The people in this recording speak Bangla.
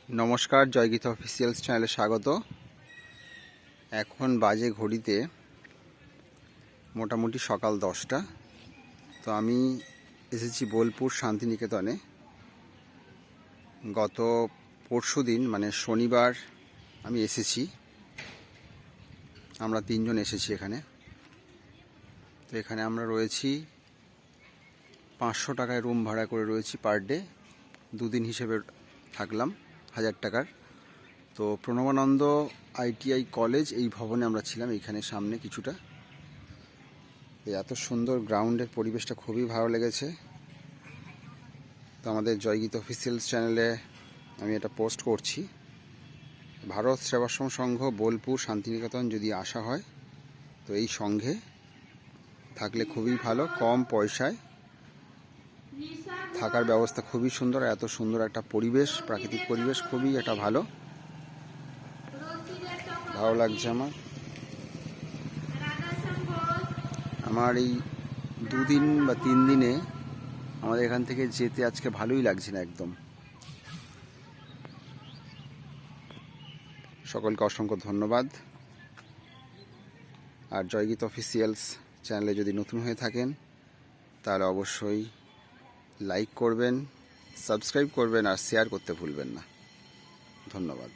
নমস্কার, জয়গীত অফিসিয়ালস চ্যানেলে স্বাগত। এখন বাজে ঘড়িতে মোটামুটি সকাল 10টা। তো আমি এসেছি বোলপুর শান্তিনিকেতনে। গত পরশুদিন মানে শনিবার আমি এসেছি। আমরা 3 জন এসেছি এখানে। তো এখানে আমরা রয়েছি 500 টাকায় রুম ভাড়া করে রয়েছি পার ডে। 2 দিন হিসেবে থাকলাম 1000 টাকার। তো প্রণবানন্দ ITI কলেজ এই ভবনে আমরা ছিলাম, এইখানে সামনে কিছুটা। এত সুন্দর গ্রাউন্ডের পরিবেশটা খুবই ভালো লেগেছে। তো আমাদের জয়গীত অফিসিয়ালস চ্যানেলে আমি এটা পোস্ট করছি। ভারত সেবাশ্রম সংঘ বোলপুর শান্তিনিকেতন যদি আসা হয় তো এই সংঘে থাকলে খুবই ভালো। কম পয়সায় থাকার ব্যবস্থা খুবই সুন্দর। এত সুন্দর একটা পরিবেশ, প্রাকৃতিক পরিবেশ খুবই একটা ভালো লাগছে আমার এই 2 দিন বা 3 দিনে আমাদের এখান থেকে যেতে আজকে ভালোই লাগছে না একদম। সকলকে অসংখ্য ধন্যবাদ। আর জয়গীত অফিসিয়ালস চ্যানেলে যদি নতুন হয়ে থাকেন তাহলে অবশ্যই লাইক করবেন, সাবস্ক্রাইব করবেন আর শেয়ার করতে ভুলবেন না। ধন্যবাদ।